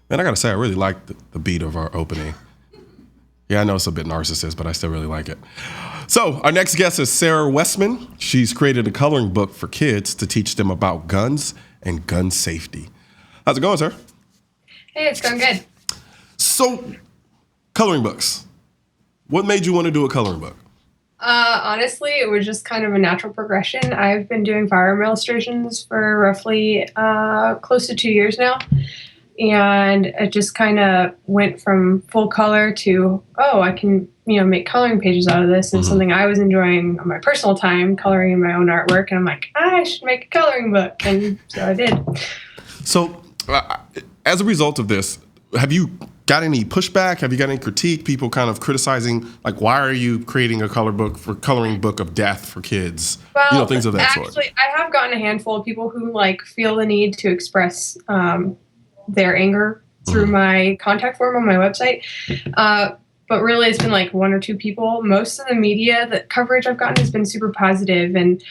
Man, I got to say, I really like the beat of our opening. Yeah, I know it's a bit narcissist, but I still really like it. So our next guest is Sarah Westman. She's created a coloring book for kids to teach them about guns and gun safety. How's it going, sir? Hey, it's going good. So, coloring books. What made you want to do a coloring book? Honestly, it was just kind of a natural progression. I've been doing firearm illustrations for roughly close to 2 years now. And it just kind of went from full color to, oh, I can, make coloring pages out of this. And something I was enjoying on my personal time, coloring in my own artwork. And I'm like, I should make a coloring book. And so I did. So as a result of this, have you got any pushback? Have you got any critique? People kind of criticizing, like, why are you creating a coloring book of death for kids? Well, things of that sort. Actually, I have gotten a handful of people who feel the need to express their anger through my contact form on my website. But really, it's been like one or two people. Most of the media coverage I've gotten has been super positive. And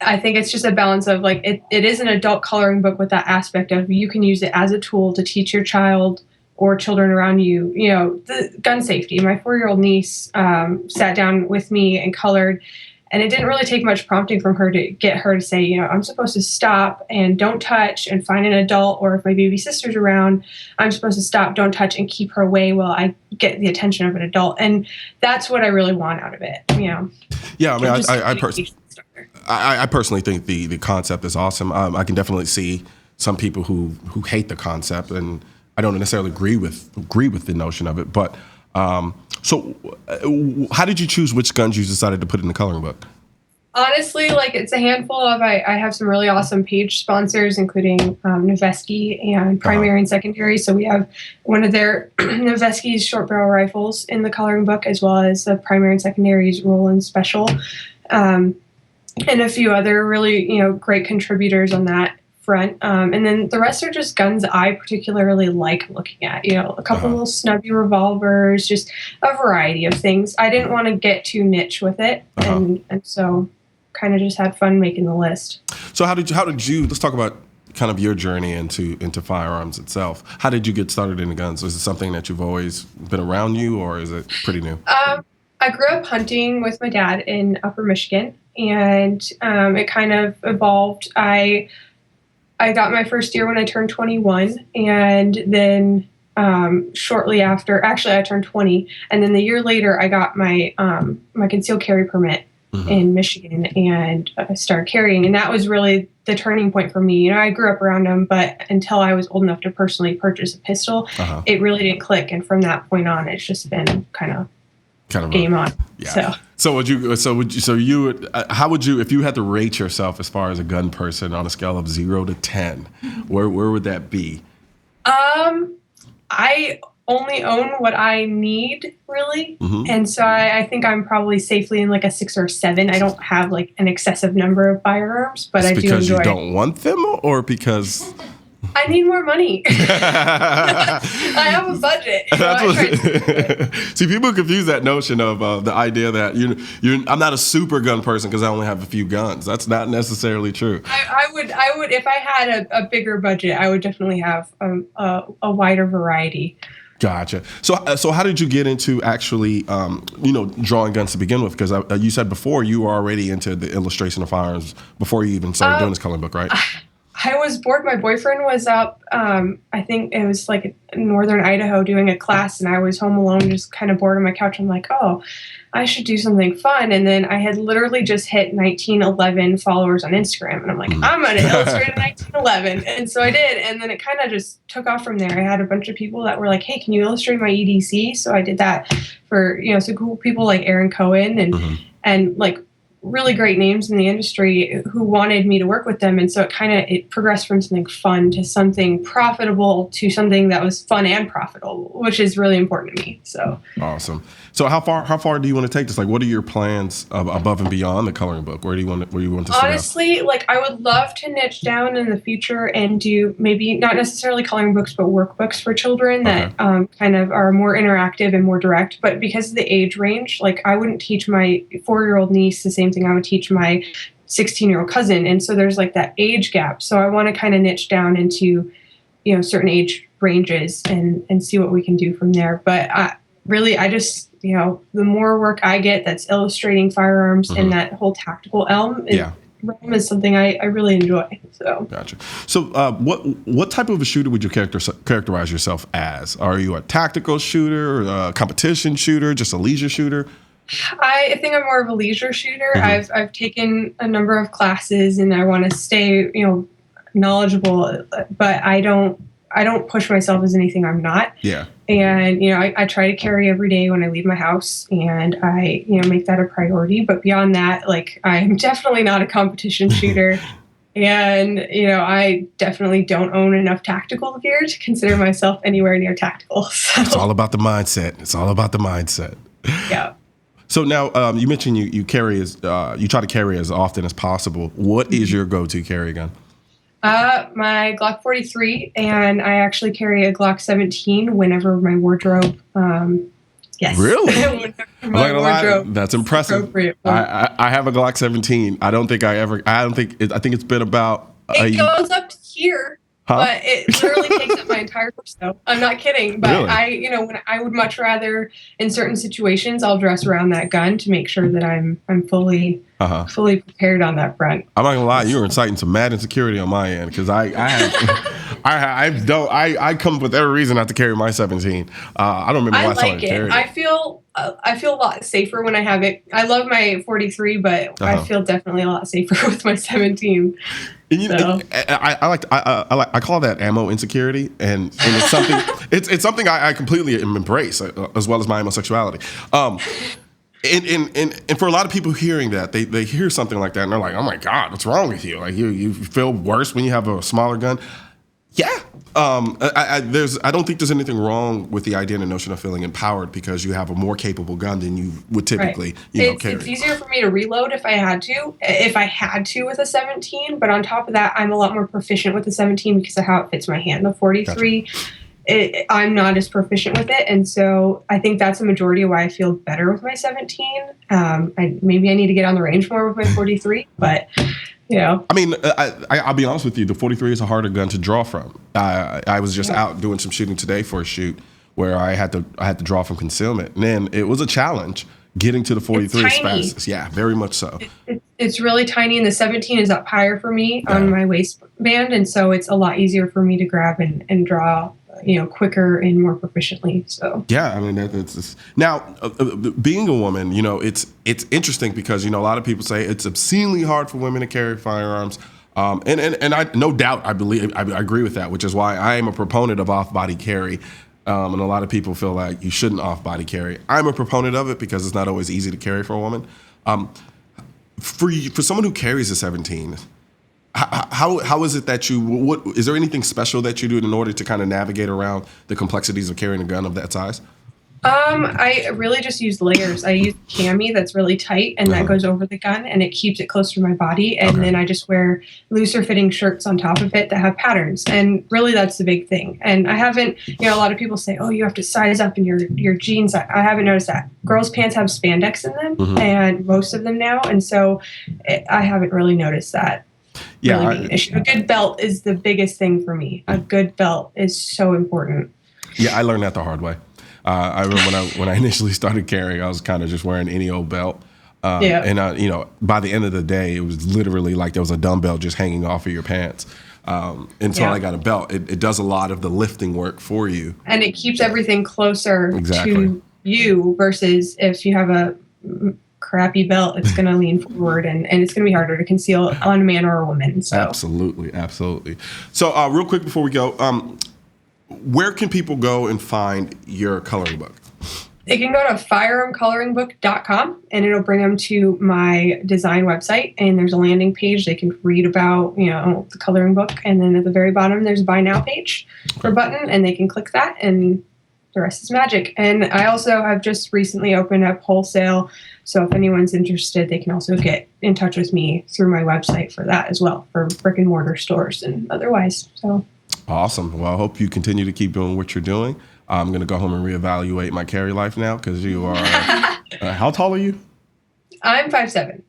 I think it's just a balance of it is an adult coloring book with that aspect of you can use it as a tool to teach your child or children around you, the gun safety. My 4-year-old niece sat down with me and colored. And it didn't really take much prompting from her to get her to say, I'm supposed to stop and don't touch and find an adult, or if my baby sister's around, I'm supposed to stop, don't touch, and keep her away while I get the attention of an adult. And that's what I really want out of it, Yeah, I mean, I personally think the concept is awesome. I can definitely see some people who hate the concept, and I don't necessarily agree with the notion of it, but so how did you choose which guns you decided to put in the coloring book? Honestly, it's a handful of, I have some really awesome page sponsors, including Noveske and Primary and Secondary. So we have one of their Noveske's short barrel rifles in the coloring book, as well as the Primary and Secondary's Roland Special, and a few other really, great contributors on that front. And then the rest are just guns I particularly like looking at, a couple little snubby revolvers, just a variety of things. I didn't want to get too niche with it. And so kind of just had fun making the list. So how did you, let's talk about kind of your journey into firearms itself. How did you get started in the guns? Was it something that you've always been around you, or is it pretty new? I grew up hunting with my dad in Upper Michigan, and it kind of evolved. I got my first deer when I turned 21, and then shortly after, actually I turned 20, and then the year later I got my my concealed carry permit in Michigan, and I started carrying, and that was really the turning point for me. I grew up around them, but until I was old enough to personally purchase a pistol, it really didn't click, and from that point on, it's just been kind of game on. Yeah. How would you, if you had to rate yourself as far as a gun person on a scale of 0 to 10, where would that be? I only own what I need, really. And so I think I'm probably safely in a 6 or a 7. I don't have an excessive number of firearms, but I do enjoy. Because you don't want them, or because I need more money. I have a budget. See, people confuse that notion of the idea that I'm not a super gun person because I only have a few guns. That's not necessarily true. I would, if I had a bigger budget, I would definitely have a wider variety. Gotcha. So how did you get into actually, drawing guns to begin with? Because you said before you were already into the illustration of firearms before you even started doing this coloring book, right? I was bored. My boyfriend was up, I think it was northern Idaho doing a class, and I was home alone, just kind of bored on my couch. I'm like, oh, I should do something fun. And then I had literally just hit 1911 followers on Instagram, and I'm like, I'm going to illustrate a 1911. And so I did. And then it kind of just took off from there. I had a bunch of people that were like, hey, can you illustrate my EDC? So I did that for, some cool people like Aaron Cohen and really great names in the industry who wanted me to work with them. And so it progressed from something fun to something profitable to something that was fun and profitable, which is really important to me. So awesome. So how far do you want to take this? What are your plans above and beyond the coloring book? Where do you want to start? Honestly, I would love to niche down in the future and do maybe not necessarily coloring books, but workbooks for children that kind of are more interactive and more direct. But because of the age range, I wouldn't teach my 4-year-old niece the same thing I would teach my 16-year-old cousin. And so there's that age gap. So I want to kind of niche down into certain age ranges and see what we can do from there. But I just, the more work I get that's illustrating firearms and that whole tactical realm is something I really enjoy. So gotcha. So what type of a shooter would you characterize yourself as? Are you a tactical shooter, a competition shooter, just a leisure shooter? I think I'm more of a leisure shooter. I've taken a number of classes and I want to stay, knowledgeable, but I don't push myself as anything I'm not. Yeah. And, I try to carry every day when I leave my house, and I, make that a priority. But beyond that, like, I'm definitely not a competition shooter. And, I definitely don't own enough tactical gear to consider myself anywhere near tactical. So. It's all about the mindset. It's all about the mindset. Yeah. So now you mentioned you carry you try to carry as often as possible. What is your go-to carry gun? My Glock 43, and I actually carry a Glock 17 whenever my wardrobe. Yes. Really? My wardrobe. That's impressive. I have a Glock 17. I think it's been about. It goes up to here. Huh? But it literally takes up my entire torso. I'm not kidding. But really? When I would much rather, in certain situations, I'll dress around that gun to make sure that I'm fully prepared on that front. I'm not gonna lie, you were inciting some mad insecurity on my end because I come up with every reason not to carry my 17. I don't remember last time I carried it. I feel a lot safer when I have it. I love my 43, but I feel definitely a lot safer with my 17. And I call that ammo insecurity, and it's something it's something I completely embrace, as well as my homosexuality. And for a lot of people hearing that, they hear something like that and they're like, oh my God, what's wrong with you? Like you feel worse when you have a smaller gun. Yeah. I don't think there's anything wrong with the idea and the notion of feeling empowered because you have a more capable gun than you would typically carry. It's easier for me to reload if I had to with a 17, but on top of that, I'm a lot more proficient with the 17 because of how it fits my hand. The 43, gotcha. I'm not as proficient with it, and so I think that's a majority of why I feel better with my 17. Maybe I need to get on the range more with my 43, but I mean, I'll be honest with you. The 43 is a harder gun to draw from. I was just out doing some shooting today for a shoot where I had to draw from concealment, and then it was a challenge getting to the 43 as fast as, very much so. It's really tiny, and the 17 is up higher for me on my waistband, and so it's a lot easier for me to grab and draw quicker and more proficiently. So I mean that's now being a woman, it's interesting because a lot of people say it's obscenely hard for women to carry firearms, and I no doubt I agree with that, which is why I am a proponent of off-body carry. And a lot of people feel like you shouldn't off-body carry. I'm a proponent of it because it's not always easy to carry for a woman. For someone who carries a 17. How is it that is there anything special that you do in order to kind of navigate around the complexities of carrying a gun of that size? I really just use layers. I use cami that's really tight and that goes over the gun and it keeps it close to my body. And then I just wear looser fitting shirts on top of it that have patterns. And really that's the big thing. And I haven't, a lot of people say, oh, you have to size up in your jeans. I haven't noticed that. Girls' pants have spandex in them and most of them now. And so I haven't really noticed that. Really a good belt is the biggest thing for me. A good belt is so important. Yeah, I learned that the hard way. I remember when I initially started carrying, I was kind of just wearing any old belt. And by the end of the day, it was literally like there was a dumbbell just hanging off of your pants. Until I got a belt, it does a lot of the lifting work for you, and it keeps everything closer to you. Versus if you have a crappy belt, it's going to lean forward and it's going to be harder to conceal on a man or a woman. So absolutely. So real quick before we go, where can people go and find your coloring book? They can go to firearmcoloringbook.com and it'll bring them to my design website. And there's a landing page. They can read about, the coloring book. And then at the very bottom, there's a buy now page or button, and they can click that and the rest is magic. And I also have just recently opened up wholesale. So if anyone's interested, they can also get in touch with me through my website for that as well, for brick and mortar stores and otherwise. So awesome. Well, I hope you continue to keep doing what you're doing. I'm going to go home and reevaluate my carry life now because you are, how tall are you? I'm 5'7".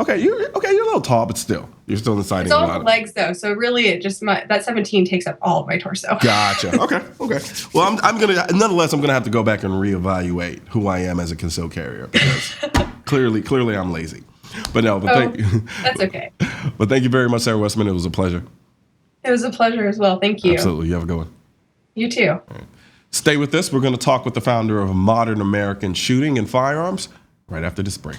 Okay, you're a little tall, but still, you're still inciting It's a all lot the of. legs though, so really it just that 17 takes up all of my torso. Gotcha. Okay. Well, I'm gonna nonetheless. I'm gonna have to go back and reevaluate who I am as a concealed carrier because clearly I'm lazy. But no, that's okay. But thank you very much, Sarah Westman. It was a pleasure. It was a pleasure as well. Thank you. Absolutely. You have a good one. You too. Right. Stay with us. We're going to talk with the founder of Modern American Shooting and Firearms right after this break.